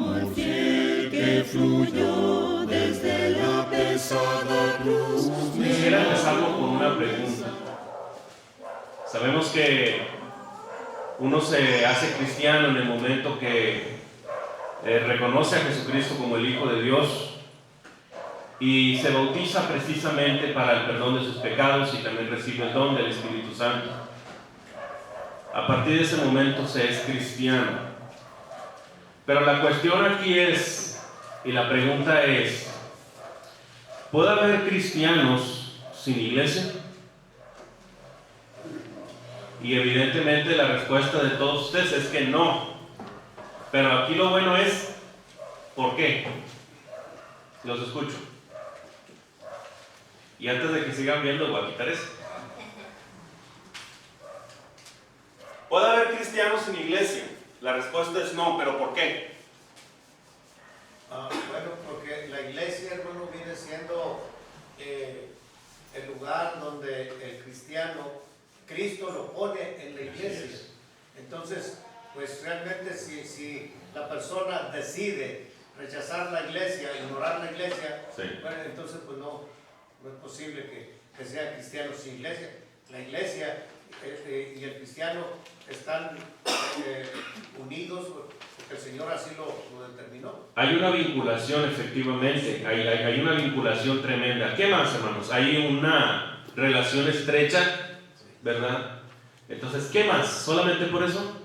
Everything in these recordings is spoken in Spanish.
como el fiel que fluyó desde la pesada cruz. Quisiera empezarlo con una pregunta. Sabemos que uno se hace cristiano en el momento que reconoce a Jesucristo como el Hijo de Dios y se bautiza precisamente para el perdón de sus pecados y también recibe el don del Espíritu Santo. A partir de ese momento se es cristiano. Pero la cuestión aquí es, y la pregunta es, ¿puede haber cristianos sin iglesia? Y evidentemente la respuesta de todos ustedes es que no. Pero aquí lo bueno es, ¿por qué? Los escucho. Y antes de que sigan viendo, voy a quitar eso. ¿Puede haber cristianos sin iglesia? La respuesta es no, pero ¿por qué? Bueno, porque la iglesia, hermano, viene siendo el lugar donde el cristiano, Cristo lo pone en la iglesia. Entonces, pues realmente si la persona decide rechazar la iglesia, ignorar la iglesia, Sí. bueno, entonces pues no es posible que sea cristiano sin iglesia. La iglesia y el cristiano están unidos porque el Señor así lo determinó. Hay una vinculación, efectivamente, hay una vinculación tremenda. ¿Qué más, hermanos? Hay una relación estrecha, ¿verdad? Entonces, ¿qué más? ¿Solamente por eso?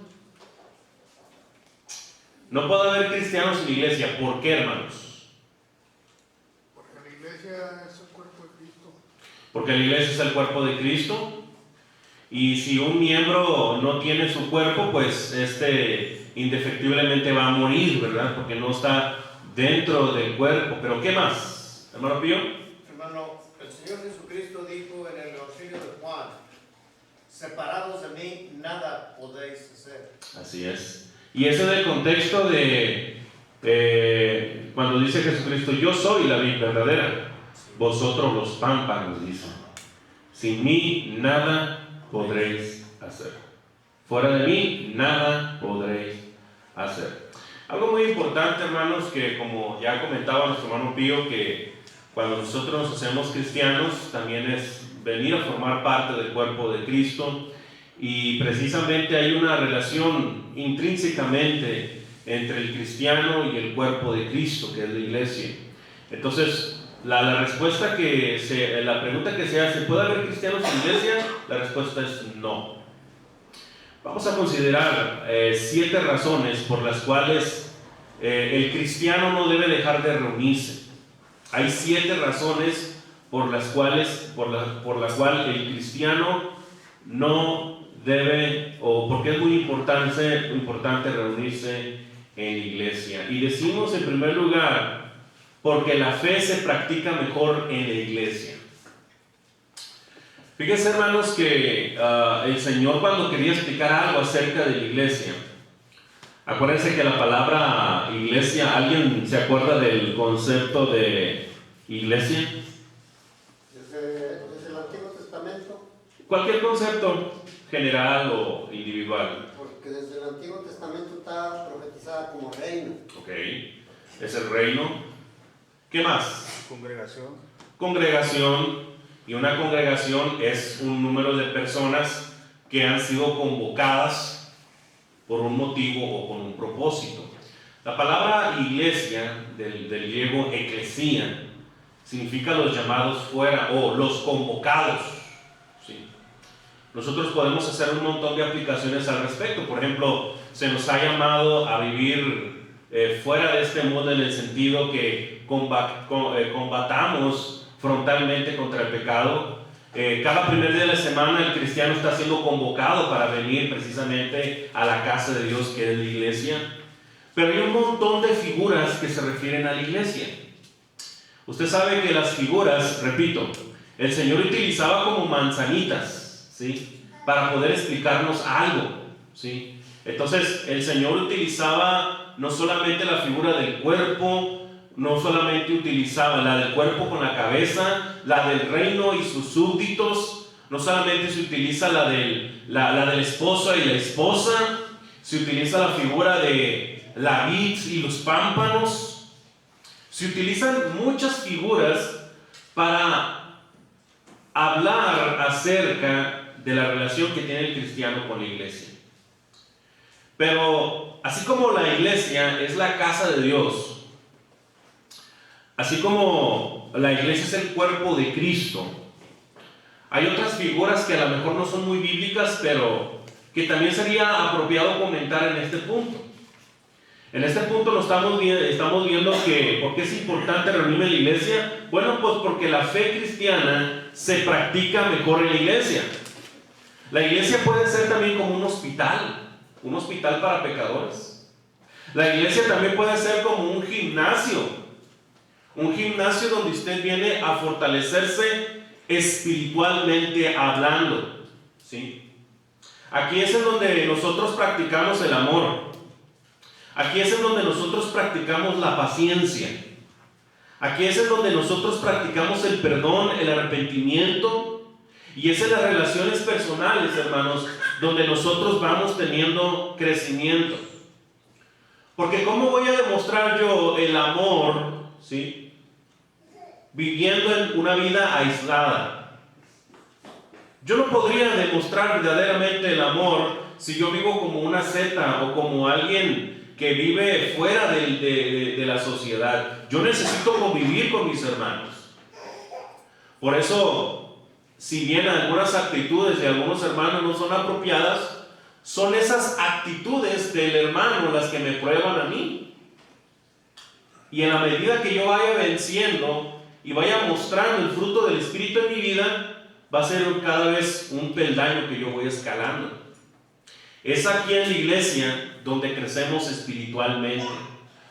No puede haber cristianos sin iglesia. ¿Por qué, hermanos? Porque la iglesia es el cuerpo de Cristo. Porque la iglesia es el cuerpo de Cristo. Y si un miembro no tiene su cuerpo, pues indefectiblemente va a morir, ¿verdad? Porque no está dentro del cuerpo. ¿Pero qué más, hermano Pío? Hermano, el Señor Jesucristo dijo en el Evangelio de Juan: separados de mí, nada podéis hacer. Así es. Y ese es el contexto de cuando dice Jesucristo: yo soy la vid verdadera, vosotros los pámpanos, dice. Sin mí nada podréis hacer. Fuera de mí nada podréis hacer. Algo muy importante, hermanos, que como ya comentaba nuestro hermano Pío, que cuando nosotros nos hacemos cristianos también es venir a formar parte del cuerpo de Cristo. Y precisamente hay una relación intrínsecamente entre el cristiano y el cuerpo de Cristo, que es la iglesia. Entonces, la respuesta la pregunta que se hace: ¿puede haber cristianos sin iglesia? La respuesta es no. Vamos a considerar 7 razones por las cuales el cristiano no debe dejar de reunirse. Hay 7 razones por las cuales el cristiano no debe, o porque es muy importante reunirse en iglesia. Y decimos en primer lugar, porque la fe se practica mejor en la iglesia. Fíjense, hermanos, que el Señor, cuando quería explicar algo acerca de la iglesia, acuérdense que la palabra iglesia, ¿alguien se acuerda del concepto de iglesia? Desde el Antiguo Testamento. Cualquier concepto, general o individual. Porque desde el Antiguo Testamento está profetizada como reino. Ok, es el reino. ¿Qué más? Congregación. Congregación. Y una congregación es un número de personas que han sido convocadas por un motivo o con un propósito. La palabra iglesia, del griego eclesia, significa los llamados fuera o los convocados. ¿Sí? Nosotros podemos hacer un montón de aplicaciones al respecto. Por ejemplo, se nos ha llamado a vivir fuera de este mundo, en el sentido que combatamos frontalmente contra el pecado. Cada primer día de la semana el cristiano está siendo convocado para venir precisamente a la casa de Dios, que es la iglesia. Pero hay un montón de figuras que se refieren a la iglesia. Usted sabe que las figuras, repito, el Señor utilizaba como manzanitas, ¿sí?, para poder explicarnos algo, ¿sí? Entonces el Señor utilizaba no solamente la figura del cuerpo, no solamente utilizaba la del cuerpo con la cabeza, la del reino y sus súbditos, no solamente se utiliza la del esposo y la esposa, se utiliza la figura de la vid y los pámpanos. Se utilizan muchas figuras para hablar acerca de la relación que tiene el cristiano con la iglesia. Pero así como la iglesia es la casa de Dios, así como la iglesia es el cuerpo de Cristo, hay otras figuras que a lo mejor no son muy bíblicas, pero que también sería apropiado comentar en este punto. En este punto estamos viendo que, ¿por qué es importante reunirme en la iglesia? Bueno, pues porque la fe cristiana se practica mejor en la iglesia. La iglesia puede ser también como un hospital para pecadores. La iglesia también puede ser como un gimnasio donde usted viene a fortalecerse espiritualmente hablando, ¿sí? Aquí es en donde nosotros practicamos el amor. Aquí es en donde nosotros practicamos la paciencia. Aquí es en donde nosotros practicamos el perdón, el arrepentimiento. Y es en las relaciones personales, hermanos, donde nosotros vamos teniendo crecimiento. Porque ¿cómo voy a demostrar yo el amor, ¿sí?, viviendo en una vida aislada? Yo no podría demostrar verdaderamente el amor si yo vivo como una secta o como alguien que vive fuera de la sociedad. Yo necesito convivir con mis hermanos. Por eso, si bien algunas actitudes de algunos hermanos no son apropiadas, son esas actitudes del hermano las que me prueban a mí. Y en la medida que yo vaya venciendo y vaya mostrando el fruto del Espíritu en mi vida, va a ser cada vez un peldaño que yo voy escalando. Es aquí en la iglesia donde crecemos espiritualmente,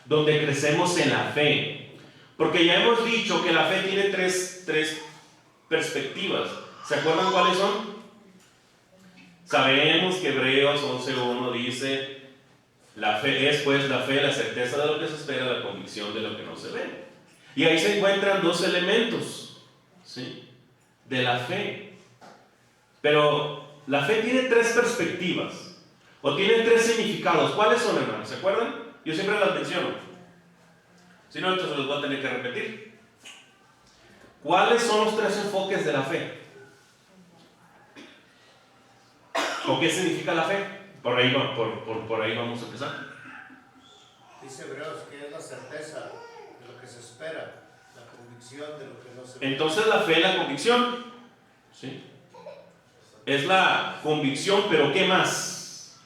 donde crecemos en la fe. Porque ya hemos dicho que la fe tiene tres perspectivas. ¿Se acuerdan cuáles son? Sabemos que Hebreos 11:1 dice: la fe es pues la fe, la certeza de lo que se espera, la convicción de lo que no se ve. Y ahí se encuentran dos elementos, ¿sí?, de la fe. Pero la fe tiene tres perspectivas, o tiene tres significados. ¿Cuáles son, hermanos? ¿Se acuerdan? Yo siempre las menciono. Si no, entonces los voy a tener que repetir. ¿Cuáles son los tres enfoques de la fe? ¿O qué significa la fe? Por ahí vamos a empezar. Dice Hebreos que es la certeza de lo que se espera, la convicción de lo que no se ve. Entonces la fe es la convicción, ¿sí? Es la convicción, pero ¿qué más?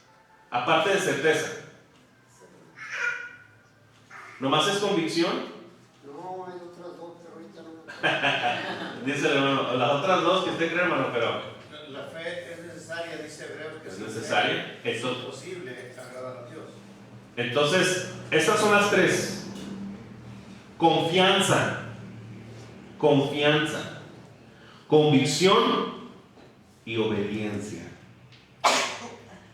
Aparte de certeza. ¿Nomás es convicción? No, hay otras dos, pero ahorita no. Dice el hermano, las otras dos que usted cree, hermano, pero La fe es necesaria, dice Hebreos, que es sin necesaria. fe es Eso. imposible agradar a Dios. Entonces, estas son las tres. Confianza, convicción y obediencia.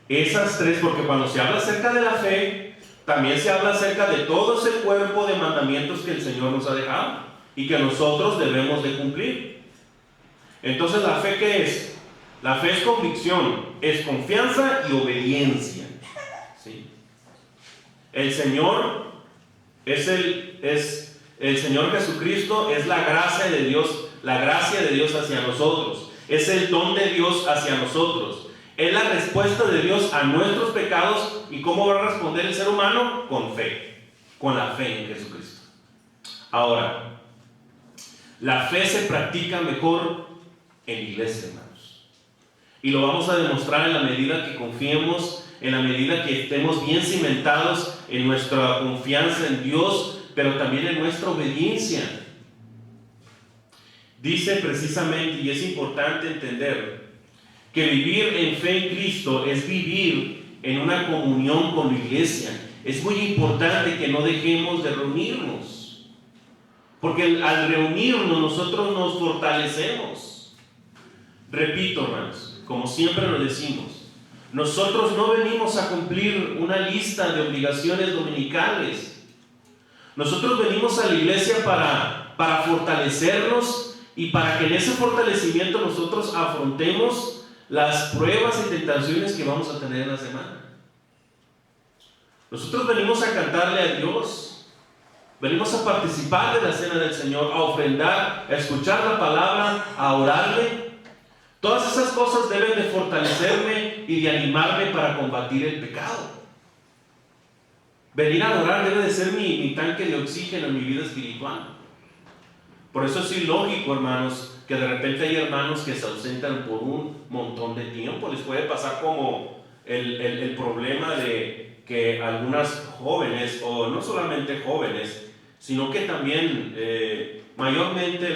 Esas tres, porque cuando se habla acerca de la fe, también se habla acerca de todo ese cuerpo de mandamientos que el Señor nos ha dejado y que nosotros debemos de cumplir. Entonces, ¿la fe qué es? La fe es convicción, es confianza y obediencia, ¿sí? El Señor el Señor Jesucristo es la gracia de Dios hacia nosotros. Es el don de Dios hacia nosotros. Es la respuesta de Dios a nuestros pecados. ¿Y cómo va a responder el ser humano? Con fe, con la fe en Jesucristo. Ahora, la fe se practica mejor en la iglesia, hermanos. Y lo vamos a demostrar en la medida que confiemos, en la medida que estemos bien cimentados en nuestra confianza en Dios, pero también en nuestra obediencia. Dice precisamente, y es importante entender, que vivir en fe en Cristo es vivir en una comunión con la iglesia. Es muy importante que no dejemos de reunirnos, porque al reunirnos nosotros nos fortalecemos. Repito, hermanos, como siempre lo decimos, nosotros no venimos a cumplir una lista de obligaciones dominicales. Nosotros venimos a la iglesia para fortalecernos y para que en ese fortalecimiento nosotros afrontemos las pruebas y tentaciones que vamos a tener en la semana. Nosotros venimos a cantarle a Dios, venimos a participar de la cena del Señor, a ofrendar, a escuchar la palabra, a orarle. Todas esas cosas deben de fortalecerme y de animarme para combatir el pecado. Venir a adorar debe de ser mi tanque de oxígeno en mi vida espiritual. Por eso es ilógico, hermanos, que de repente hay hermanos que se ausentan por un montón de tiempo. Les puede pasar como el problema de que algunas jóvenes, o no solamente jóvenes, sino que también mayormente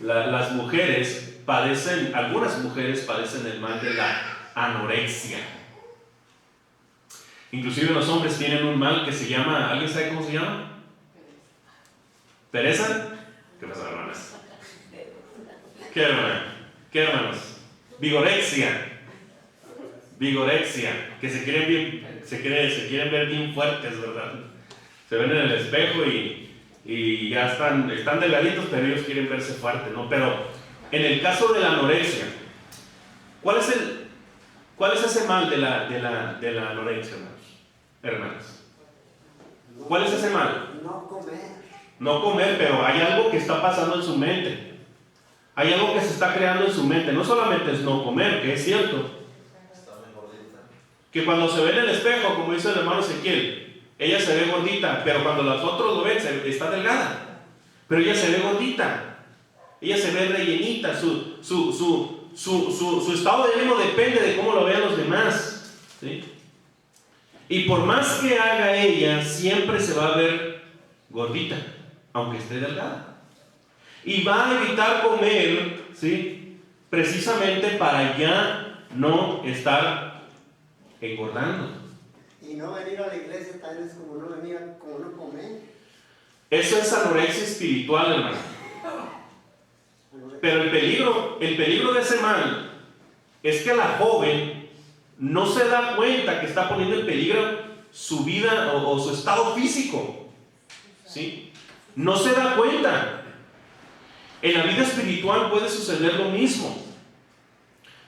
las mujeres padecen, algunas mujeres padecen el mal de la anorexia. Inclusive los hombres tienen un mal que se llama, ¿alguien sabe cómo se llama? ¿Pereza? ¿Qué pasa, hermanas? ¿Qué, hermana? ¿Qué, hermanos? Vigorexia, que se quieren ver bien fuertes, ¿verdad? Se ven en el espejo y ya están delgaditos, pero ellos quieren verse fuertes, ¿no? Pero en el caso de la anorexia, ¿cuál es ese mal de la anorexia, hermanos? ¿Cuál es ese mal? No comer, pero hay algo que está pasando en su mente. Hay algo que se está creando en su mente. No solamente es no comer, que es cierto. Que cuando se ve en el espejo, como dice el hermano Ezequiel, ella se ve gordita, pero cuando los otros lo ven, está delgada. Pero ella se ve gordita. Ella se ve rellenita. Su estado de ánimo depende de cómo lo vean los demás, ¿sí? Y por más que haga ella, siempre se va a ver gordita, aunque esté delgada. Y va a evitar comer, ¿sí? Precisamente para ya no estar engordando. Y no venir a la iglesia también es como no venir, como no comer. Eso es anorexia espiritual, hermano. Pero el peligro de ese mal es que la joven no se da cuenta que está poniendo en peligro su vida o su estado físico, ¿sí? No se da cuenta. En la vida espiritual puede suceder lo mismo.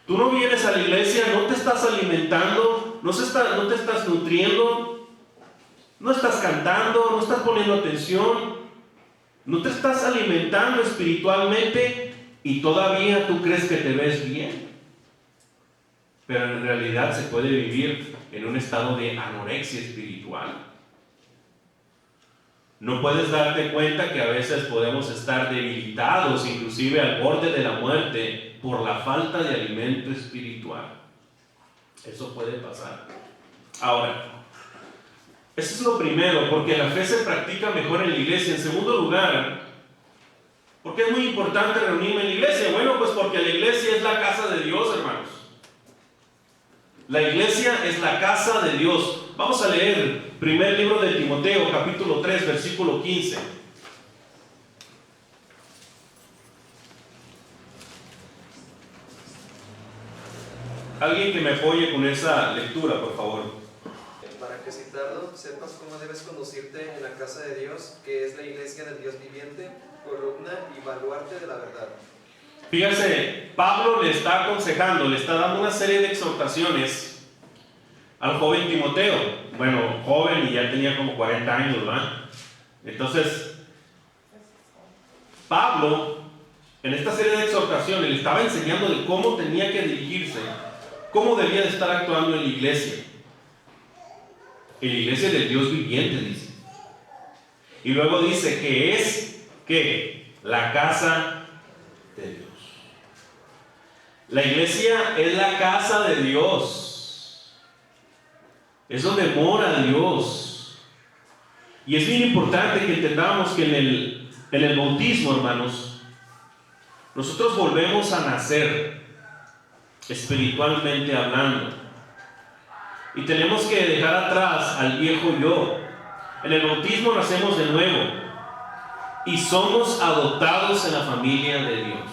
Tú no vienes a la iglesia, no te estás alimentando, no te estás nutriendo, no estás cantando, no estás poniendo atención, no te estás alimentando espiritualmente y todavía tú crees que te ves bien. Pero en realidad se puede vivir en un estado de anorexia espiritual. No puedes darte cuenta que a veces podemos estar debilitados, inclusive al borde de la muerte, por la falta de alimento espiritual. Eso puede pasar. Ahora, eso es lo primero, porque la fe se practica mejor en la iglesia. En segundo lugar, ¿por qué es muy importante reunirme en la iglesia? Bueno, pues porque la iglesia es la casa de Dios, hermanos. La iglesia es la casa de Dios. Vamos a leer primer libro de Timoteo, capítulo 3, versículo 15. Alguien que me apoye con esa lectura, por favor. Para que citarlo, sepas cómo debes conducirte en la casa de Dios, que es la iglesia del Dios viviente, columna y baluarte de la verdad. Fíjense, Pablo le está aconsejando, le está dando una serie de exhortaciones al joven Timoteo. Bueno, joven y ya tenía como 40 años, ¿verdad? Entonces, Pablo, en esta serie de exhortaciones, le estaba enseñando de cómo tenía que dirigirse, cómo debía de estar actuando en la iglesia. En la iglesia del Dios viviente, dice. Y luego dice que es, ¿qué? La casa de Dios. La iglesia es la casa de Dios. Es donde mora Dios. Y es bien importante que entendamos que en el bautismo, hermanos, nosotros volvemos a nacer, espiritualmente hablando. Y tenemos que dejar atrás al viejo yo. En el bautismo nacemos de nuevo y somos adoptados en la familia de Dios.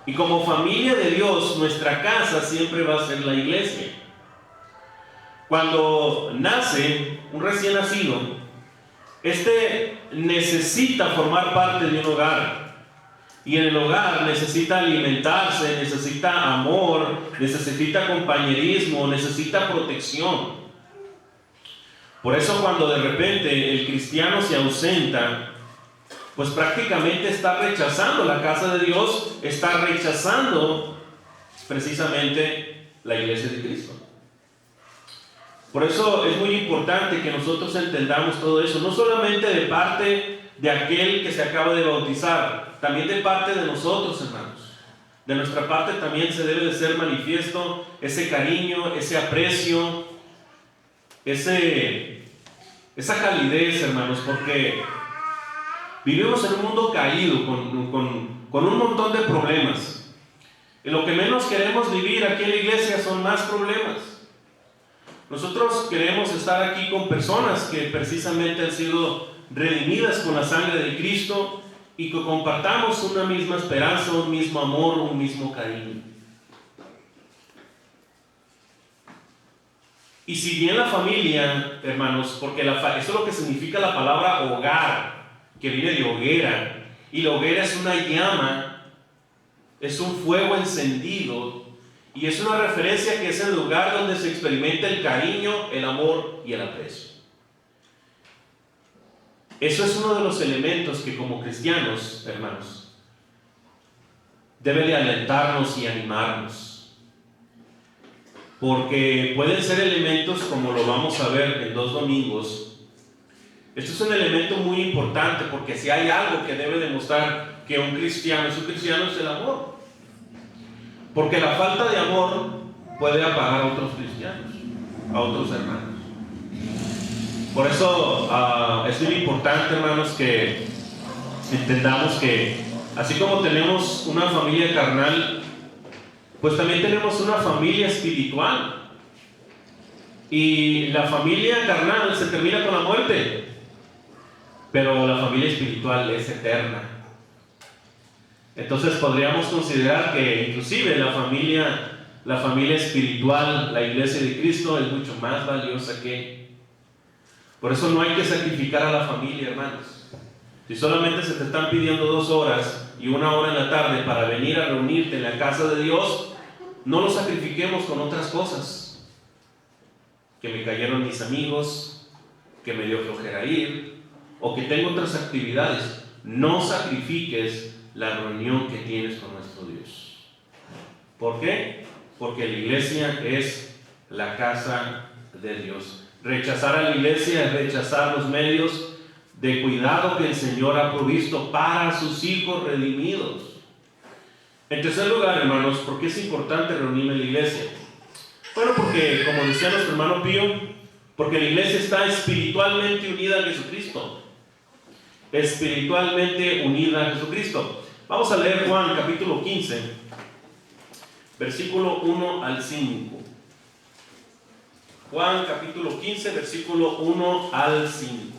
Y como familia de Dios, nuestra casa siempre va a ser la iglesia. Cuando nace un recién nacido, este necesita formar parte de un hogar. Y en el hogar necesita alimentarse, necesita amor, necesita compañerismo, necesita protección. Por eso cuando de repente el cristiano se ausenta, pues prácticamente está rechazando la casa de Dios, está rechazando precisamente la iglesia de Cristo. Por eso es muy importante que nosotros entendamos todo eso, no solamente de parte de aquel que se acaba de bautizar, también de parte de nosotros, hermanos. De nuestra parte también se debe de ser manifiesto ese cariño, ese aprecio, esa calidez, hermanos, porque vivimos en un mundo caído, con un montón de problemas. Y lo que menos queremos vivir aquí en la iglesia son más problemas. Nosotros queremos estar aquí con personas que precisamente han sido redimidas con la sangre de Cristo y que compartamos una misma esperanza, un mismo amor, un mismo cariño. Y si bien la familia, hermanos, porque eso es lo que significa la palabra hogar, que viene de hoguera, y la hoguera es una llama, es un fuego encendido, y es una referencia que es el lugar donde se experimenta el cariño, el amor y el aprecio. Eso es uno de los elementos que como cristianos, hermanos, debe de alentarnos y animarnos. Porque pueden ser elementos, como lo vamos a ver en 2 domingos. Esto es un elemento muy importante, porque si hay algo que debe demostrar que un cristiano es el amor. Porque la falta de amor puede apagar a otros cristianos, a otros hermanos. Por eso es muy importante, hermanos, que entendamos que así como tenemos una familia carnal, pues también tenemos una familia espiritual. Y la familia carnal se termina con la muerte, pero la familia espiritual es eterna. Entonces podríamos considerar que inclusive la familia espiritual, la iglesia de Cristo, es mucho más valiosa que. Por eso no hay que sacrificar a la familia, hermanos. Si solamente se te están pidiendo 2 horas y 1 hora en la tarde para venir a reunirte en la casa de Dios, no lo sacrifiquemos con otras cosas. Que me cayeron mis amigos, que me dio flojera ir, o que tengo otras actividades. No sacrifiques la reunión que tienes con nuestro Dios. ¿Por qué? Porque la iglesia es la casa de Dios. Rechazar a la iglesia es rechazar los medios de cuidado que el Señor ha provisto para sus hijos redimidos. En tercer lugar, hermanos, ¿por qué es importante reunirme en la iglesia? Bueno, porque, como decía nuestro hermano Pío, porque la iglesia está espiritualmente unida a Jesucristo. Espiritualmente unida a Jesucristo. Vamos a leer Juan capítulo 15, versículo 1 al 5. Juan capítulo 15, versículo 1 al 5.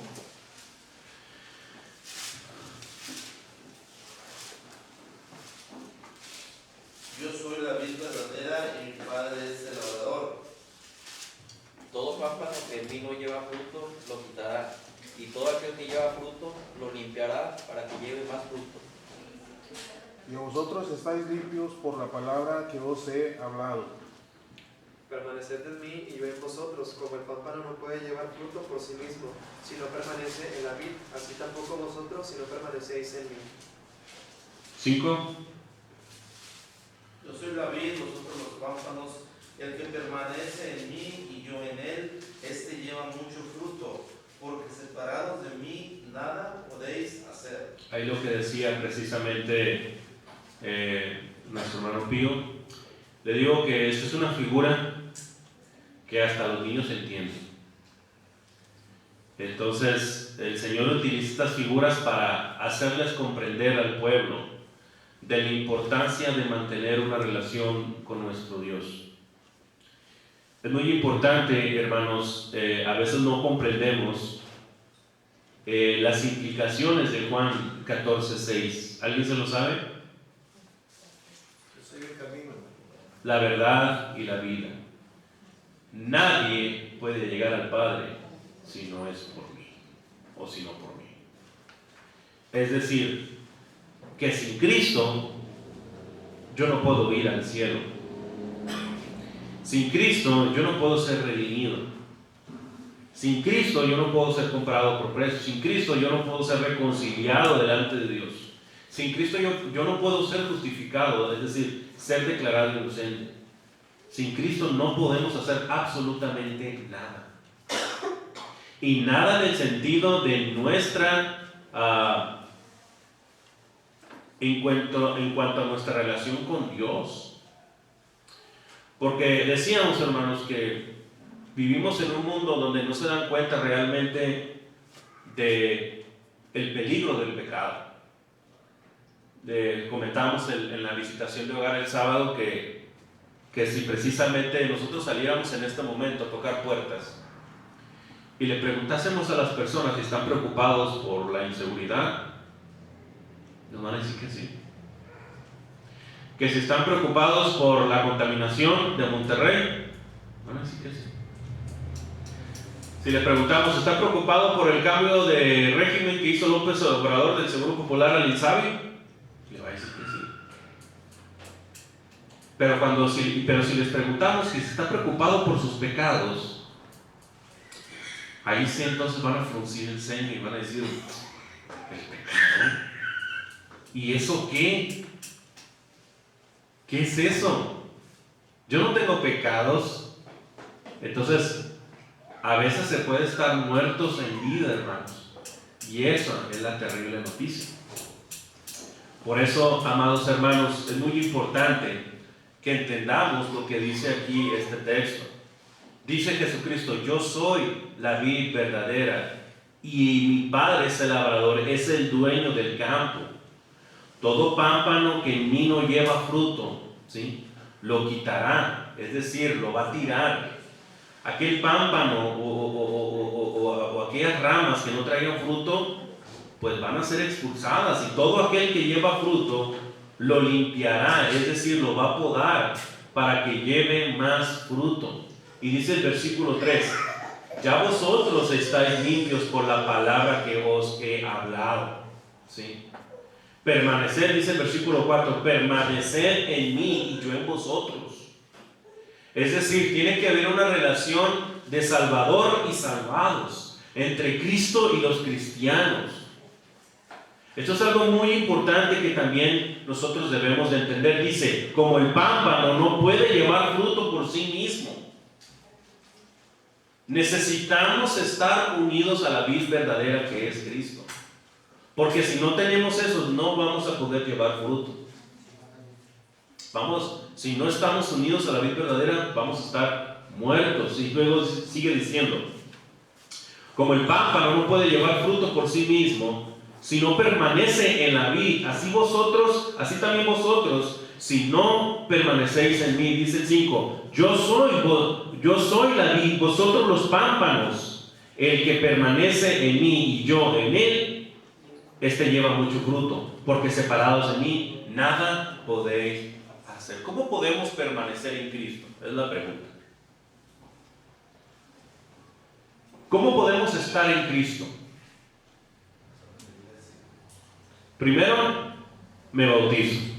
Yo soy la vid verdadera y mi padre es el labrador. Todo pámpano que en mí no lleva fruto, lo quitará, y todo aquel que lleva fruto, lo limpiará para que lleve más fruto. Y vosotros estáis limpios por la palabra que os he hablado. Permaneced en mí y yo en vosotros, como el pámpano no puede llevar fruto por sí mismo, si no permanece en la vid, así tampoco vosotros, si no permanecéis en mí. 5. Yo soy la vid, vosotros los pámpanos, y el que permanece en mí y yo en él, este lleva mucho fruto, porque separados de mí nada podéis hacer. Ahí lo que decía precisamente nuestro hermano Pío. Le digo que esta es una figura que hasta los niños entienden. Entonces el Señor utiliza estas figuras para hacerles comprender al pueblo de la importancia de mantener una relación con nuestro Dios. Es muy importante, hermanos, a veces no comprendemos las implicaciones de Juan 14:6. ¿Alguien se lo sabe? Yo soy el camino. La verdad y la vida. Nadie puede llegar al Padre si no es por mí, o si no por mí. Es decir, que sin Cristo yo no puedo ir al cielo. Sin Cristo yo no puedo ser redimido. Sin Cristo yo no puedo ser comprado por precio. Sin Cristo yo no puedo ser reconciliado delante de Dios. Sin Cristo yo no puedo ser justificado, es decir, ser declarado inocente. Sin Cristo no podemos hacer absolutamente nada. Y nada en el sentido de nuestra, en cuanto a nuestra relación con Dios. Porque decíamos, hermanos, que vivimos en un mundo donde no se dan cuenta realmente de el peligro del pecado. Comentábamos en la visitación de hogar el sábado que si precisamente nosotros saliéramos en este momento a tocar puertas y le preguntásemos a las personas si están preocupados por la inseguridad, nos van a decir que sí. Que si están preocupados por la contaminación de Monterrey, van a decir que sí. Si le preguntamos, ¿está preocupado por el cambio de régimen que hizo López Obrador del Seguro Popular al INSABI? Le va a decir que sí. Pero si les preguntamos si está preocupado por sus pecados, ahí sí entonces van a fruncir el ceño y van a decir, ¿el pecado? ¿Y eso qué? ¿Qué es eso? Yo no tengo pecados. Entonces, a veces se puede estar muertos en vida, hermanos. Y eso es la terrible noticia. Por eso, amados hermanos, es muy importante que entendamos lo que dice aquí este texto. Dice Jesucristo, yo soy la vid verdadera y mi Padre es el labrador, es el dueño del campo. Todo pámpano que en mí no lleva fruto, ¿sí?, lo quitará, es decir, lo va a tirar. Aquel pámpano o aquellas ramas que no traigan fruto, pues van a ser expulsadas, y todo aquel que lleva fruto lo limpiará, es decir, lo va a podar para que lleve más fruto. Y dice el versículo 3, ya vosotros estáis limpios por la palabra que os he hablado. ¿Sí? Permanecer, dice el versículo 4, permanecer en mí y yo en vosotros. Es decir, tiene que haber una relación de salvador y salvados entre Cristo y los cristianos. Esto es algo muy importante que también nosotros debemos de entender. Dice, como el pámpano no puede llevar fruto por sí mismo, necesitamos estar unidos a la vid verdadera que es Cristo. Porque si no tenemos eso, no vamos a poder llevar fruto. Si no estamos unidos a la vid verdadera, vamos a estar muertos. Y luego sigue diciendo, como el pámpano no puede llevar fruto por sí mismo, si no permanece en la vid, así también vosotros, si no permanecéis en mí. Dice el 5, yo soy la vid, vosotros los pámpanos. El que permanece en mí y yo en él, este lleva mucho fruto, porque separados de mí nada podéis hacer. ¿Cómo podemos permanecer en Cristo? Es la pregunta. ¿Cómo podemos estar en Cristo? Primero, me bautizo.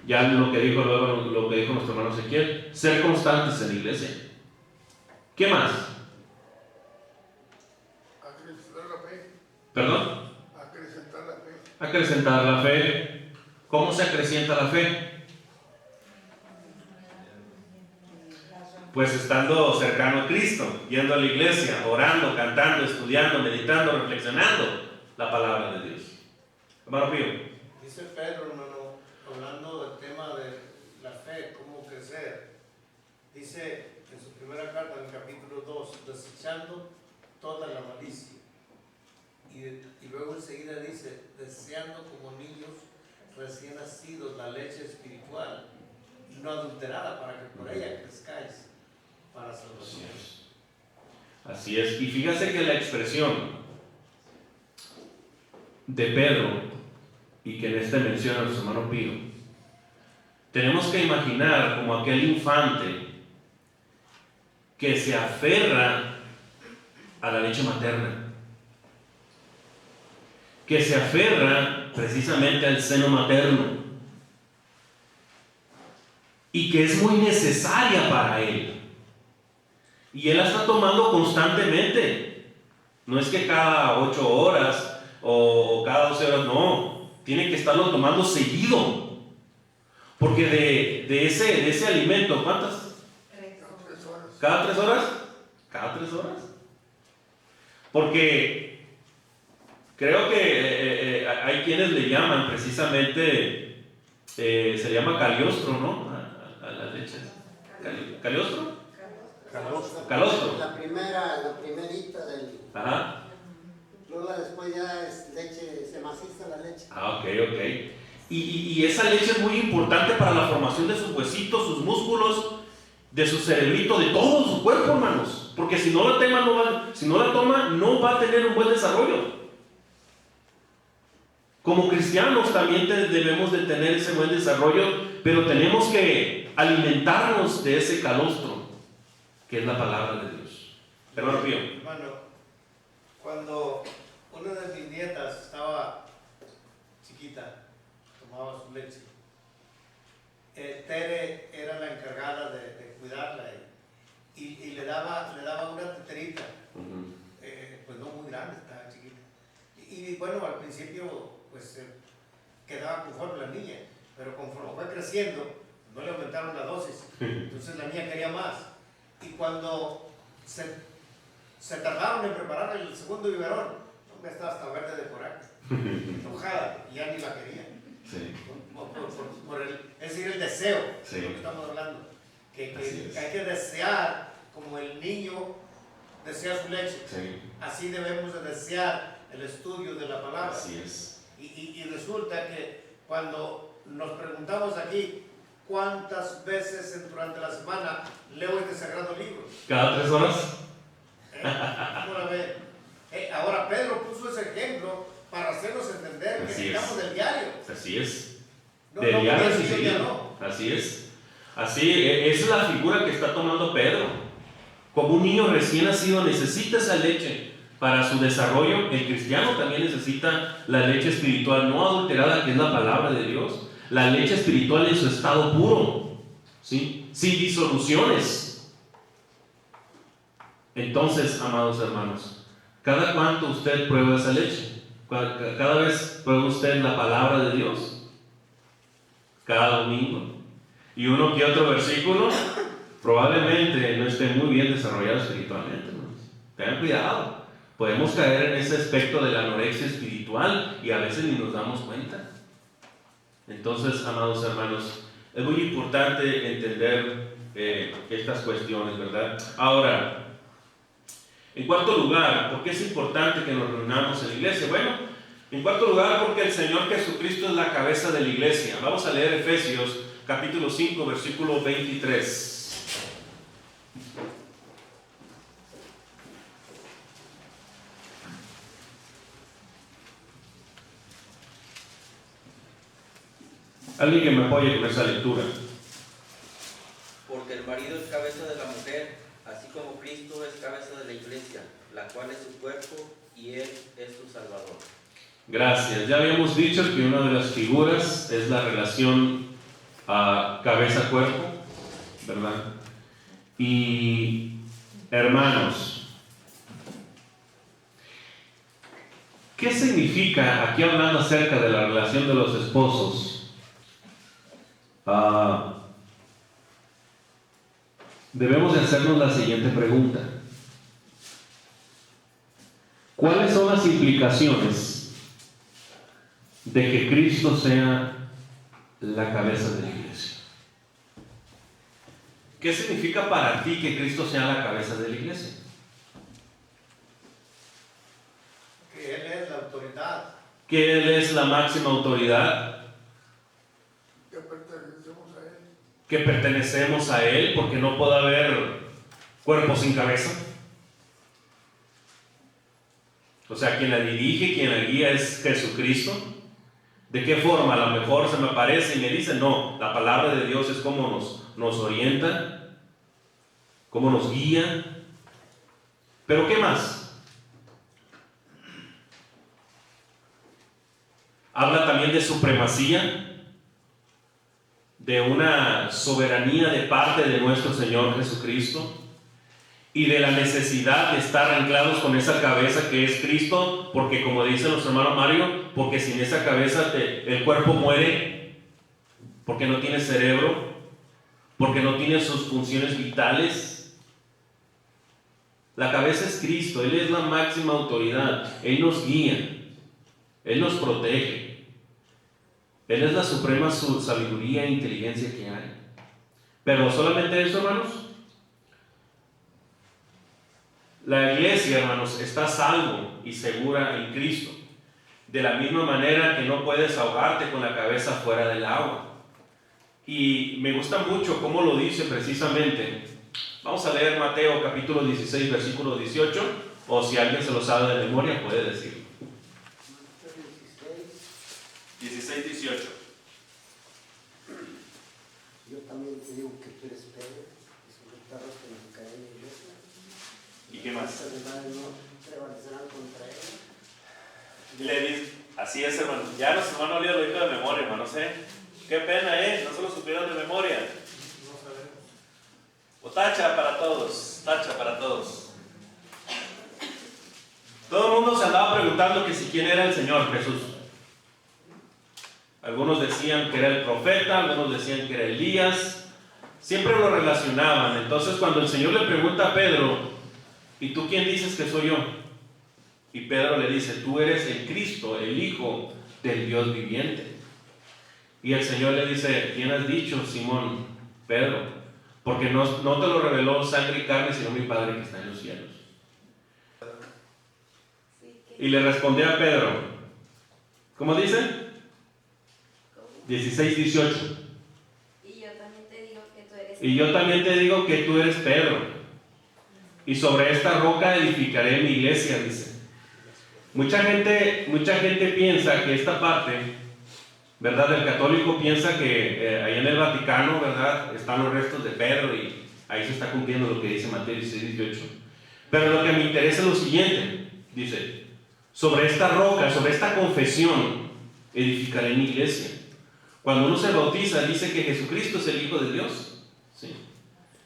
Ya lo que dijo nuestro hermano Ezequiel, ser constantes en la iglesia. ¿Qué más? Acrecentar la fe. ¿Perdón? Acrecentar la fe. Acrecentar la fe. ¿Cómo se acrecienta la fe? Pues estando cercano a Cristo, yendo a la iglesia, orando, cantando, estudiando, meditando, reflexionando la palabra de Dios. Hermano Pío. Dice Pedro, hermano, hablando del tema de la fe, cómo crecer. Dice en su primera carta, en el capítulo 2, desechando toda la malicia. Y luego enseguida dice, deseando como niños recién nacidos la leche espiritual, no adulterada, para que por ella crezcáis para salvación. Así es. Y fíjate que la expresión de Pedro, y que en este menciona nuestro hermano Pío, tenemos que imaginar como aquel infante que se aferra a la leche materna, que se aferra precisamente al seno materno y que es muy necesaria para él. Y él la está tomando constantemente. No es que cada 8 horas o cada 12 horas, no. Tiene que estarlo tomando seguido. Porque de ese alimento, ¿cuántas? 3 horas. ¿Cada 3 horas? ¿Cada 3 horas? Porque creo que hay quienes le llaman precisamente, se llama caliostro, ¿no? A la leche. ¿Caliostro? Calostro. La primerita del... Ajá. Luego después ya es leche, se maciza la leche. Ah, ok. Y esa leche es muy importante para la formación de sus huesitos, sus músculos, de su cerebrito, de todo su cuerpo, hermanos. Porque si no la toma, no va a tener un buen desarrollo. Como cristianos también debemos de tener ese buen desarrollo, pero tenemos que alimentarnos de ese calostro, que es la palabra de Dios. Hermano Pío. Hermano, cuando una de mis nietas estaba chiquita, tomaba su leche, Tere era la encargada de cuidarla y le daba una teterita, pues no muy grande, estaba chiquita. Y bueno, al principio pues quedaba conforme la niña, pero conforme fue creciendo, no le aumentaron la dosis, entonces la niña quería más. Y cuando se tardaron en preparar el segundo biberón, me estaba hasta verde de coraje, enojada, y ya ni la quería. Sí. Es decir, el deseo, Sí. de lo que estamos hablando, que Así es. hay que desear como el niño desea su leche. Sí. Así debemos de desear el estudio de la palabra. Así es. Y resulta que cuando nos preguntamos aquí cuántas veces durante la semana leo este sagrado libro, ¿Cada 3 horas? ¿Cómo la ve? Ahora Pedro puso ese ejemplo para hacernos entender que Así es. necesitamos del diario. Así es. No, De no, diario no, sí, sí, sí. ya no. Así es. Esa es la figura que está tomando Pedro. Como un niño recién nacido necesita esa leche para su desarrollo, el cristiano también necesita la leche espiritual no adulterada, que es la palabra de Dios. La leche espiritual en su estado puro, ¿sí? Sin disoluciones. Entonces, amados hermanos, ¿cada cuánto usted prueba esa leche? ¿Cada vez prueba usted la palabra de Dios? ¿Cada domingo? Y uno que otro versículo probablemente no esté muy bien desarrollado espiritualmente, hermanos. Tengan cuidado. Podemos caer en ese aspecto de la anorexia espiritual y a veces ni nos damos cuenta. Entonces, amados hermanos, es muy importante entender estas cuestiones, ¿verdad? Ahora, en cuarto lugar, ¿por qué es importante que nos reunamos en la iglesia? Bueno, en cuarto lugar, porque el Señor Jesucristo es la cabeza de la iglesia. Vamos a leer Efesios capítulo 5, versículo 23. Alguien que me apoye con esa lectura. Porque el marido es cabeza de la mujer, así como Cristo es cabeza de la iglesia, la cual es su cuerpo y Él es su Salvador. Gracias. Ya habíamos dicho que una de las figuras es la relación cabeza-cuerpo, ¿verdad? Y hermanos, ¿qué significa, aquí hablando acerca de la relación de los esposos? Debemos de hacernos la siguiente pregunta. ¿Cuáles son las implicaciones de que Cristo sea la cabeza de la iglesia? ¿Qué significa para ti que Cristo sea la cabeza de la iglesia? Que Él es la autoridad. Que Él es la máxima autoridad. Que pertenecemos a Él, porque no puede haber cuerpo sin cabeza. O sea, quien la dirige, quien la guía es Jesucristo. ¿De qué forma? A lo mejor se me aparece y me dice, no, la palabra de Dios es como nos orienta, cómo nos guía. ¿Pero qué más? habla también de supremacía, de una soberanía de parte de nuestro Señor Jesucristo y de la necesidad de estar anclados con esa cabeza que es Cristo, porque como dice nuestro hermano Mario, porque sin esa cabeza el cuerpo muere, porque no tiene cerebro, porque no tiene sus funciones vitales. La cabeza es Cristo, Él es la máxima autoridad, Él nos guía, Él nos protege, Él es la suprema sabiduría e inteligencia que hay. Pero solamente eso, hermanos. La iglesia, hermanos, está a salvo y segura en Cristo. De la misma manera que no puedes ahogarte con la cabeza fuera del agua. Y me gusta mucho cómo lo dice precisamente. Vamos a leer Mateo capítulo 16, versículo 18, o si alguien se lo sabe de memoria puede decirlo. 16, 18. Yo también te digo que tú eres Pedro, y sobre el perro que me cae en la iglesia. ¿Y qué más? Las enfermedades no prevalecerán contra ella. Le dice, así es, hermano. Ya los hermanos Lío lo dijo de memoria, hermanos, Qué pena, no se lo supieron de memoria. No sabemos. O tacha para todos, tacha para todos. Todo el mundo se andaba preguntando que si quién era el Señor Jesús. Algunos decían que era el profeta, algunos decían que era Elías. Siempre lo relacionaban. Entonces cuando el Señor le pregunta a Pedro, ¿y tú quién dices que soy yo? Y Pedro le dice, tú eres el Cristo, el Hijo del Dios viviente. Y el Señor le dice, ¿quién has dicho, Simón Pedro? Porque no te lo reveló sangre y carne, sino mi Padre que está en los cielos. Y le respondió a Pedro, ¿cómo dice? 16, 18. Y yo también te digo que tú eres Y yo también te digo que tú eres Pedro. Y sobre esta roca edificaré mi iglesia, dice. Mucha gente piensa que esta parte, ¿verdad? El católico piensa que ahí en el Vaticano, ¿verdad? Están los restos de Pedro y ahí se está cumpliendo lo que dice Mateo 16, 18. Pero lo que me interesa es lo siguiente, dice, sobre esta roca, sobre esta confesión, edificaré mi iglesia. Cuando uno se bautiza, dice que Jesucristo es el Hijo de Dios. ¿Sí?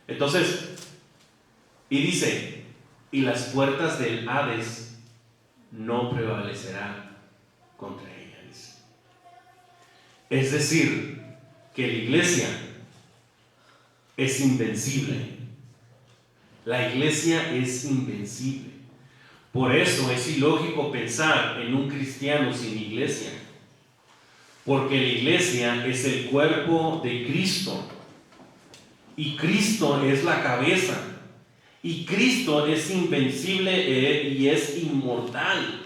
Entonces, y dice, y las puertas del Hades no prevalecerán contra ella, dice. Es decir, que la iglesia es invencible. La iglesia es invencible. Por eso es ilógico pensar en un cristiano sin iglesia. Porque la iglesia es el cuerpo de Cristo. Y Cristo es la cabeza. Y Cristo es invencible y es inmortal.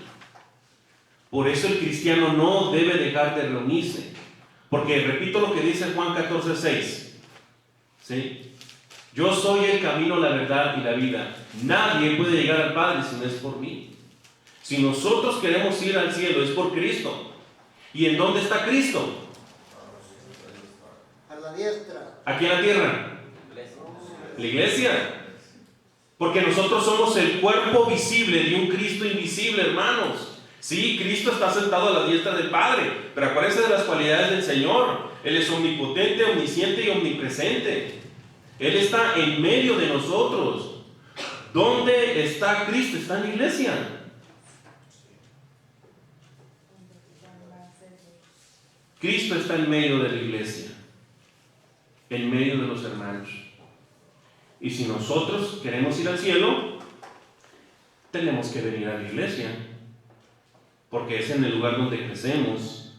Por eso el cristiano no debe dejar de reunirse. Porque repito lo que dice Juan 14:6. ¿Sí? Yo soy el camino, la verdad y la vida. Nadie puede llegar al Padre si no es por mí. Si nosotros queremos ir al cielo es por Cristo. ¿Y en dónde está Cristo? A la diestra. Aquí en la tierra. La iglesia. Porque nosotros somos el cuerpo visible de un Cristo invisible, hermanos. Sí, Cristo está sentado a la diestra del Padre, pero acuérdense de las cualidades del Señor. Él es omnipotente, omnisciente y omnipresente. Él está en medio de nosotros. ¿Dónde está Cristo? Está en la iglesia. Cristo está en medio de la iglesia, en medio de los hermanos. Y si nosotros queremos ir al cielo, tenemos que venir a la iglesia, porque es en el lugar donde crecemos,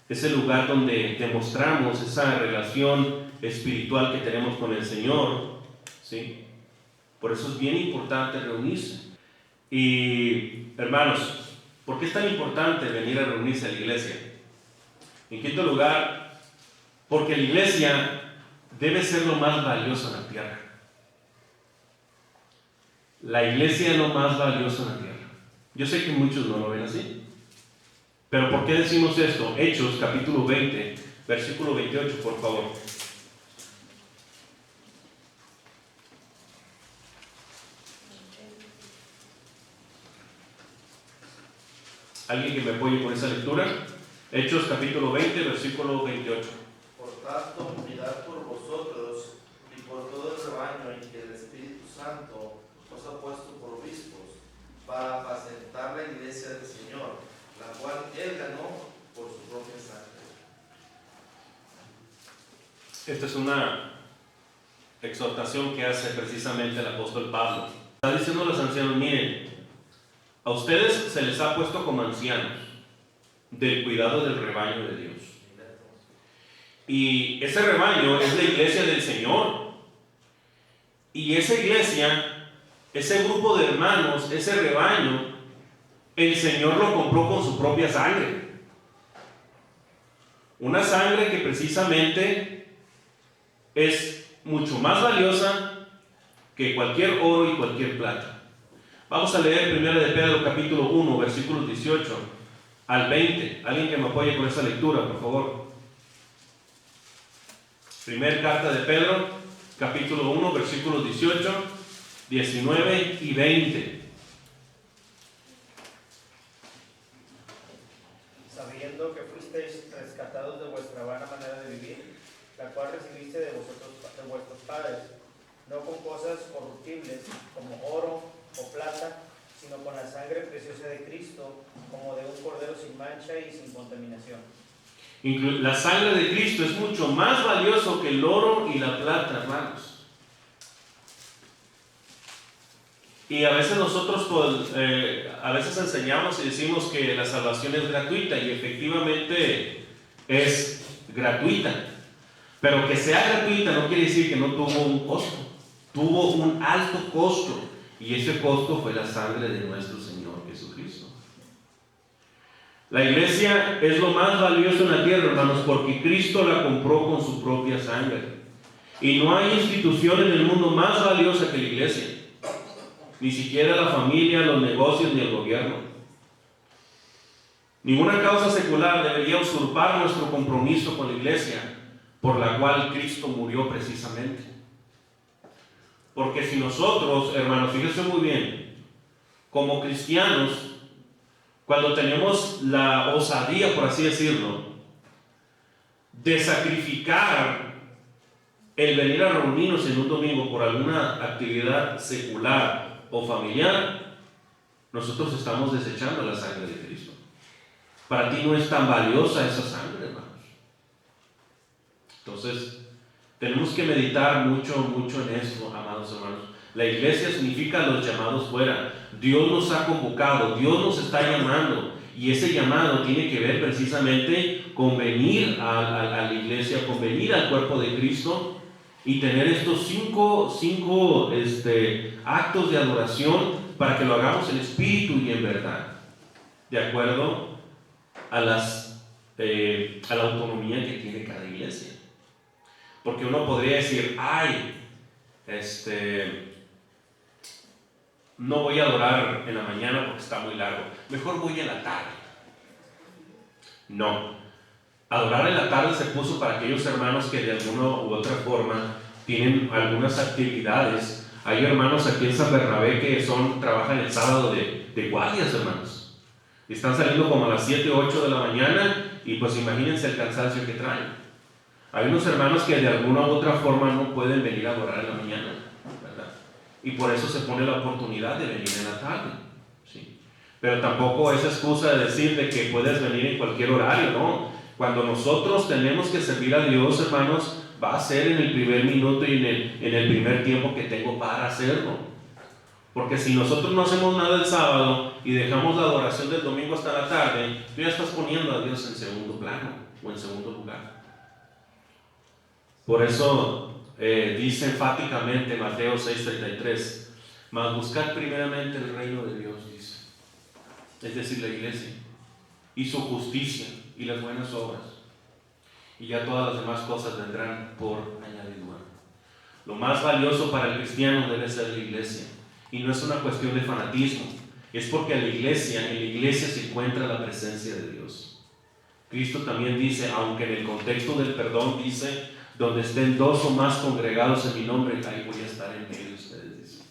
es el lugar donde demostramos esa relación espiritual que tenemos con el Señor, ¿sí? Por eso es bien importante reunirse. Y hermanos, ¿por qué es tan importante venir a reunirse a la iglesia? En quinto lugar, porque la iglesia debe ser lo más valioso en la tierra. La iglesia es lo más valioso en la tierra. Yo sé que muchos no lo ven así. Pero ¿por qué decimos esto? Hechos capítulo 20, versículo 28, por favor. ¿Alguien que me apoye con esa lectura? Hechos capítulo 20, versículo 28. Por tanto, mirad por vosotros y por todo el rebaño en que el Espíritu Santo os ha puesto por obispos, para apacentar la iglesia del Señor, la cual Él ganó por su propia sangre. Esta es una exhortación que hace precisamente el apóstol Pablo. Está diciendo a los ancianos, miren, a ustedes se les ha puesto como ancianos del cuidado del rebaño de Dios. Y ese rebaño es la iglesia del Señor. Y esa iglesia, ese grupo de hermanos, ese rebaño, el Señor lo compró con su propia sangre. Una sangre que precisamente es mucho más valiosa que cualquier oro y cualquier plata. Vamos a leer 1 de Pedro capítulo 1, versículos 18 al 20. Alguien que me apoye con esa lectura, por favor. Primera carta de Pedro, capítulo 1, versículos 18, 19 y 20. Sabiendo que fuisteis rescatados de vuestra vana manera de vivir, la cual recibiste de vuestros padres, no con cosas corruptibles como oro o plata, sino con la sangre preciosa de Cristo, como de un cordero sin mancha y sin contaminación. La sangre de Cristo es mucho más valioso que el oro y la plata, hermanos. Y a veces nosotros a veces enseñamos y decimos que la salvación es gratuita, y efectivamente es gratuita. Pero que sea gratuita no quiere decir que no tuvo un costo. Tuvo un alto costo, y ese costo fue la sangre de nuestro Señor Jesucristo. La iglesia es lo más valioso en la tierra, hermanos, porque Cristo la compró con su propia sangre. Y no hay institución en el mundo más valiosa que la iglesia. Ni siquiera la familia, los negocios, ni el gobierno. Ninguna causa secular debería usurpar nuestro compromiso con la iglesia, por la cual Cristo murió precisamente. Porque si nosotros, hermanos, fíjense muy bien, como cristianos, cuando tenemos la osadía, por así decirlo, de sacrificar el venir a reunirnos en un domingo por alguna actividad secular o familiar, nosotros estamos desechando la sangre de Cristo. Para ti no es tan valiosa esa sangre, hermanos. Entonces, tenemos que meditar mucho en esto, amados hermanos. La iglesia significa los llamados fuera. Dios nos ha convocado, Dios nos está llamando, y ese llamado tiene que ver precisamente con venir a la iglesia, con venir al cuerpo de Cristo y tener estos cinco actos de adoración para que lo hagamos en espíritu y en verdad, de acuerdo a la autonomía que tiene cada iglesia. Porque uno podría decir, no voy a adorar en la mañana porque está muy largo, mejor voy en la tarde. No, adorar en la tarde se puso para aquellos hermanos que de alguna u otra forma tienen algunas actividades. Hay hermanos aquí en San Bernabé que trabajan el sábado de guardias, hermanos, y están saliendo como a las 7 o 8 de la mañana, y pues imagínense el cansancio que traen. Hay unos hermanos que de alguna u otra forma no pueden venir a adorar en la mañana, ¿verdad? Y por eso se pone la oportunidad de venir en la tarde, ¿sí? Pero tampoco es excusa de decir de que puedes venir en cualquier horario, ¿no? Cuando nosotros tenemos que servir a Dios, hermanos, va a ser en el primer minuto y en el primer tiempo que tengo para hacerlo. Porque si nosotros no hacemos nada el sábado y dejamos la adoración del domingo hasta la tarde, tú ya estás poniendo a Dios en segundo plano o en segundo lugar. Por eso dice enfáticamente Mateo 6:33, mas buscad primeramente el reino de Dios, dice, es decir, la iglesia, y su justicia y las buenas obras, y ya todas las demás cosas vendrán por añadidura. Lo más valioso para el cristiano debe ser la iglesia, y no es una cuestión de fanatismo, es porque en la iglesia se encuentra la presencia de Dios. Cristo también dice, aunque en el contexto del perdón dice, donde estén 2 o más congregados en mi nombre, ahí voy a estar en medio de ustedes, dice.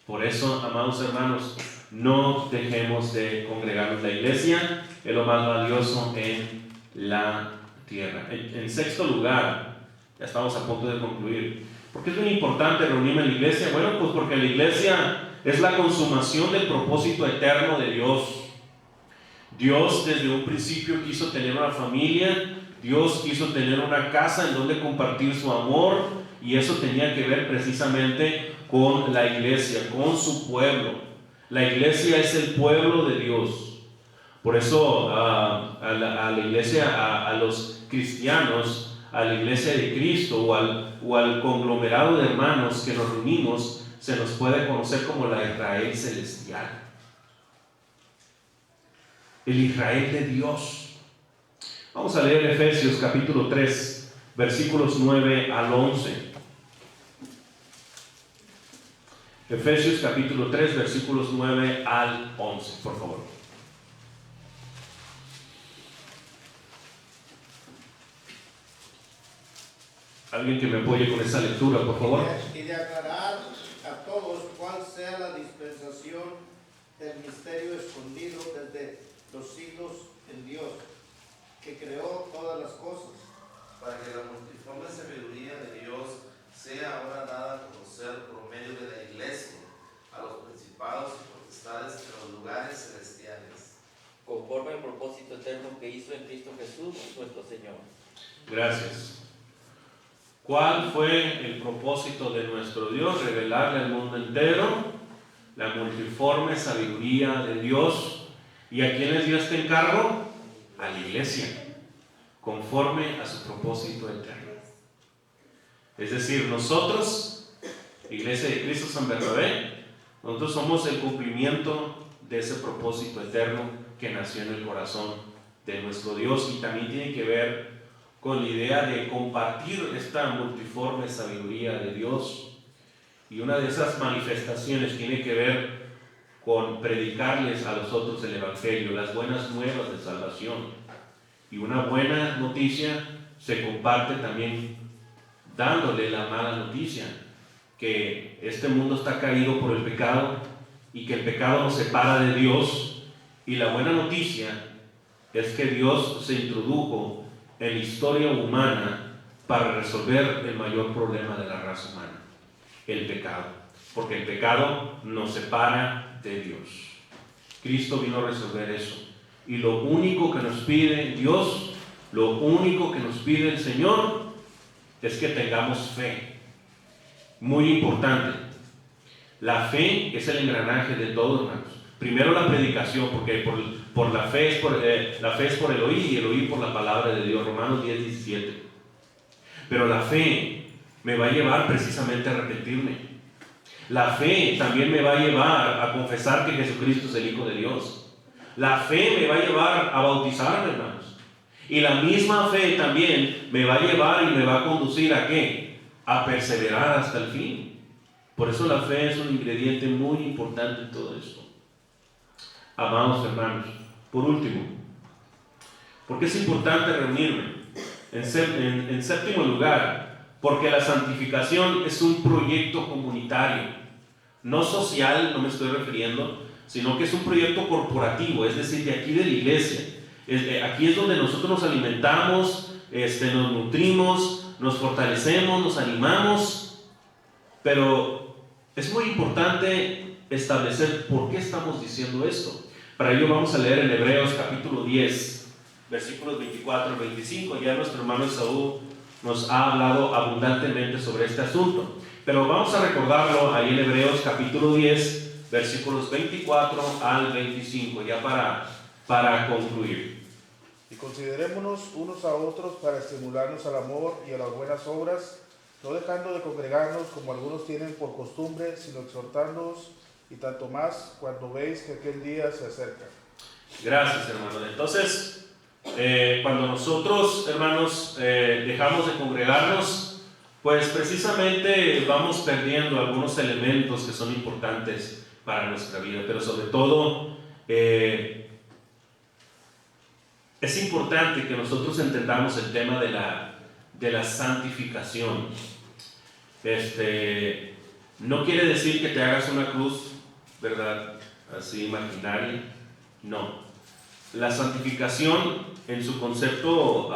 Por eso, amados hermanos, no dejemos de congregarnos. La iglesia es lo más valioso en la tierra. En sexto lugar, ya estamos a punto de concluir. ¿Por qué es muy importante reunirme en la iglesia? Bueno, pues porque la iglesia es la consumación del propósito eterno de Dios. Dios desde un principio quiso tener una familia, Dios quiso tener una casa en donde compartir su amor, y eso tenía que ver precisamente con la iglesia, con su pueblo. La iglesia es el pueblo de Dios. Por eso a la iglesia, a los cristianos, a la iglesia de Cristo o al conglomerado de hermanos que nos reunimos, se nos puede conocer como la Israel celestial. El Israel de Dios. Vamos a leer Efesios capítulo 3, versículos 9 al 11. Efesios capítulo 3, versículos 9 al 11, por favor. Alguien que me apoye con esa lectura, por favor. Y de aclarar a todos cuál sea la dispensación del misterio escondido desde los siglos en Dios, que creó todas las cosas, para que la multiforme sabiduría de Dios sea ahora dada a conocer por medio de la iglesia a los principados y potestades en los lugares celestiales, conforme al propósito eterno que hizo en Cristo Jesús, nuestro Señor. Gracias. ¿Cuál fue el propósito de nuestro Dios? Revelarle al mundo entero la multiforme sabiduría de Dios. ¿Y a quién les dio este encargo? A la iglesia, conforme a su propósito eterno. Es decir, nosotros, Iglesia de Cristo San Bernabé, nosotros somos el cumplimiento de ese propósito eterno que nació en el corazón de nuestro Dios, y también tiene que ver con la idea de compartir esta multiforme sabiduría de Dios. Y una de esas manifestaciones tiene que ver con predicarles a los otros el Evangelio, las buenas nuevas de salvación. Y una buena noticia se comparte también dándole la mala noticia, que este mundo está caído por el pecado y que el pecado nos separa de Dios. Y la buena noticia es que Dios se introdujo en la historia humana para resolver el mayor problema de la raza humana, el pecado, porque el pecado nos separa de Dios. Cristo vino a resolver eso, y lo único que nos pide Dios, lo único que nos pide el Señor, es que tengamos fe. Muy importante. La fe es el engranaje de todo, hermanos. Primero la predicación, porque por la fe es por el oír, y el oír por la palabra de Dios. Romanos 10, 17. Pero la fe me va a llevar precisamente a arrepentirme. La fe también me va a llevar a confesar que Jesucristo es el Hijo de Dios. La fe me va a llevar a bautizarme, hermanos. Y la misma fe también me va a llevar y me va a conducir ¿a qué? A perseverar hasta el fin. Por eso la fe es un ingrediente muy importante en todo esto. Amados hermanos, por último, ¿por qué es importante reunirme? En séptimo lugar, porque la santificación es un proyecto comunitario, no social, no me estoy refiriendo, sino que es un proyecto corporativo, es decir, de aquí de la iglesia. Aquí es donde nosotros nos alimentamos, nos nutrimos, nos fortalecemos, nos animamos, pero es muy importante establecer por qué estamos diciendo esto. Para ello vamos a leer en Hebreos capítulo 10, versículos 24 al 25. Ya nuestro hermano Esaú nos ha hablado abundantemente sobre este asunto, pero vamos a recordarlo ahí en Hebreos capítulo 10, versículos 24 al 25, ya para concluir. Y considerémonos unos a otros para estimularnos al amor y a las buenas obras, no dejando de congregarnos como algunos tienen por costumbre, sino exhortándonos, y tanto más cuando veis que aquel día se acerca. Gracias, hermano. Entonces, cuando nosotros, hermanos, dejamos de congregarnos, pues precisamente vamos perdiendo algunos elementos que son importantes para nuestra vida, pero sobre todo es importante que nosotros entendamos el tema de la santificación. No quiere decir que te hagas una cruz, ¿verdad? Así imaginaria. No. La santificación en su concepto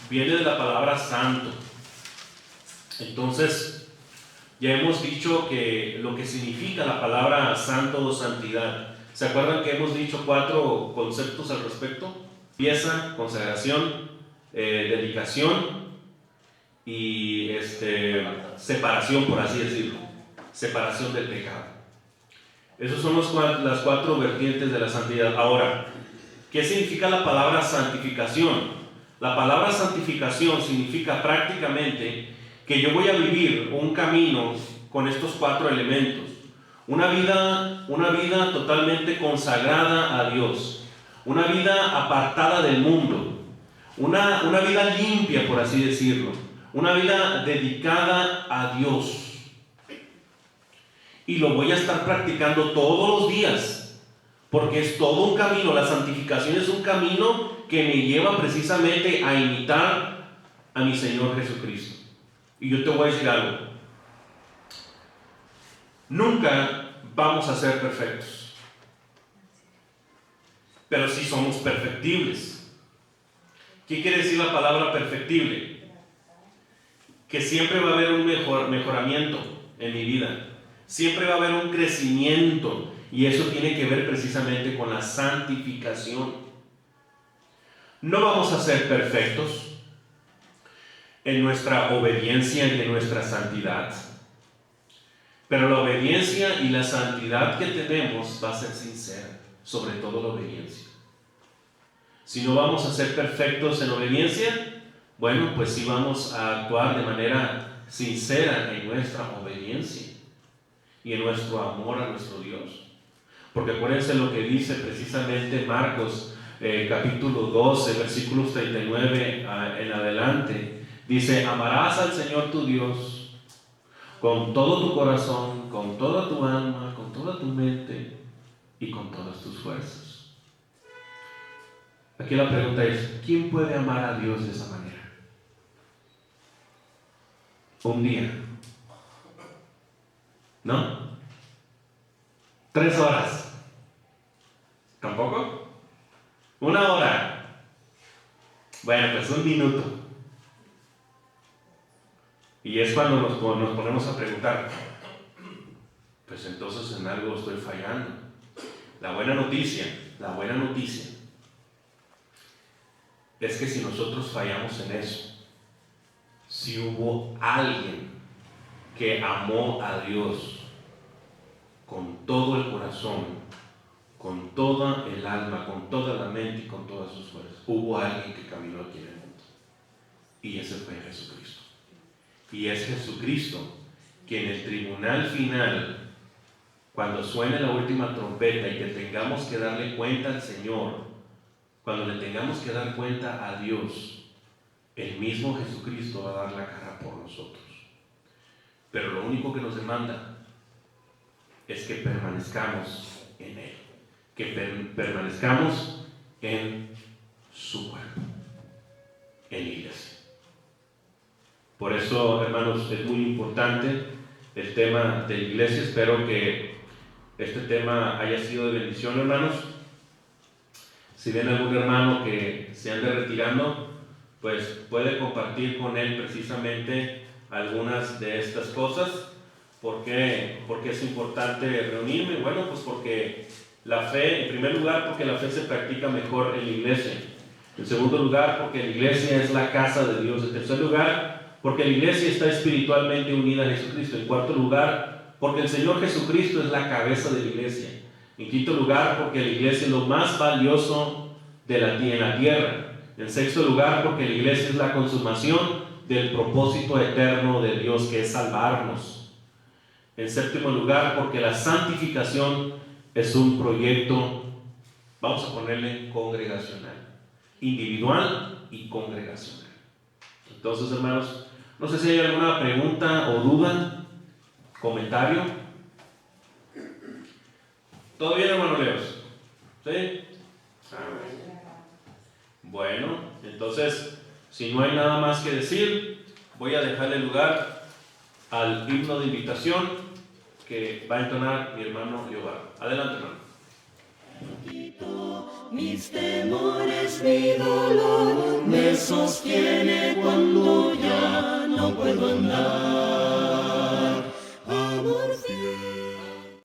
viene de la palabra santo. Entonces, ya hemos dicho que lo que significa la palabra santo o santidad. ¿Se acuerdan que hemos dicho 4 conceptos al respecto? Limpieza, consagración, dedicación y separación, por así decirlo. Separación del pecado. Esas son las 4 vertientes de la santidad. Ahora, ¿qué significa la palabra santificación? La palabra santificación significa prácticamente que yo voy a vivir un camino con estos 4 elementos. Una vida totalmente consagrada a Dios. Una vida apartada del mundo. Una vida limpia, por así decirlo. Una vida dedicada a Dios. Y lo voy a estar practicando todos los días, porque es todo un camino. La santificación es un camino que me lleva precisamente a imitar a mi Señor Jesucristo. Y yo te voy a decir algo: nunca vamos a ser perfectos, pero sí somos perfectibles. ¿Qué quiere decir la palabra perfectible? Que siempre va a haber un mejoramiento en mi vida. Siempre va a haber un crecimiento, y eso tiene que ver precisamente con la santificación. No vamos a ser perfectos en nuestra obediencia y en nuestra santidad, pero la obediencia y la santidad que tenemos va a ser sincera, sobre todo la obediencia. Si no vamos a ser perfectos en obediencia, bueno, pues sí vamos a actuar de manera sincera en nuestra obediencia y en nuestro amor a nuestro Dios. Porque acuérdense lo que dice precisamente Marcos capítulo 12, versículos 39 en adelante. Dice: amarás al Señor tu Dios con todo tu corazón, con toda tu alma, con toda tu mente y con todas tus fuerzas. Aquí la pregunta es: ¿quién puede amar a Dios de esa manera? Un día, ¿no? 3 horas. ¿Tampoco? 1 hora. Bueno, pues 1 minuto. Y es cuando nos ponemos a preguntar: pues entonces en algo estoy fallando. La buena noticia es que si nosotros fallamos en eso, si hubo alguien que amó a Dios con todo el corazón, con toda el alma, con toda la mente y con todas sus fuerzas, hubo alguien que caminó aquí en el mundo, y ese fue Jesucristo. Y es Jesucristo que en el tribunal final, cuando suene la última trompeta y que tengamos que darle cuenta al Señor, cuando le tengamos que dar cuenta a Dios, el mismo Jesucristo va a dar la cara por nosotros. Pero lo único que nos demanda es que permanezcamos en Él, que permanezcamos en su cuerpo, en la iglesia. Por eso, hermanos, es muy importante el tema de la iglesia. Espero que este tema haya sido de bendición, hermanos. Si ven algún hermano que se ande retirando, pues puede compartir con él precisamente algunas de estas cosas. ¿Por qué es importante reunirme? Bueno, pues porque la fe, en primer lugar, porque la fe se practica mejor en la iglesia. En segundo lugar, porque la iglesia es la casa de Dios. En tercer lugar, porque la iglesia está espiritualmente unida a Jesucristo. En cuarto lugar, porque el Señor Jesucristo es la cabeza de la iglesia. En quinto lugar, porque la iglesia es lo más valioso en la tierra. En sexto lugar, porque la iglesia es la consumación del propósito eterno de Dios, que es salvarnos. En séptimo lugar, porque la santificación es un proyecto, vamos a ponerle congregacional, individual y congregacional. Entonces, hermanos, no sé si hay alguna pregunta o duda, comentario. ¿Todo bien, hermano Leos? ¿Sí? Bueno, entonces, si no hay nada más que decir, voy a dejarle lugar al himno de invitación que va a entonar mi hermano Jehová. Adelante, hermano. Mis temores, mi dolor me sostiene cuando ya no puedo andar. Amor fiel.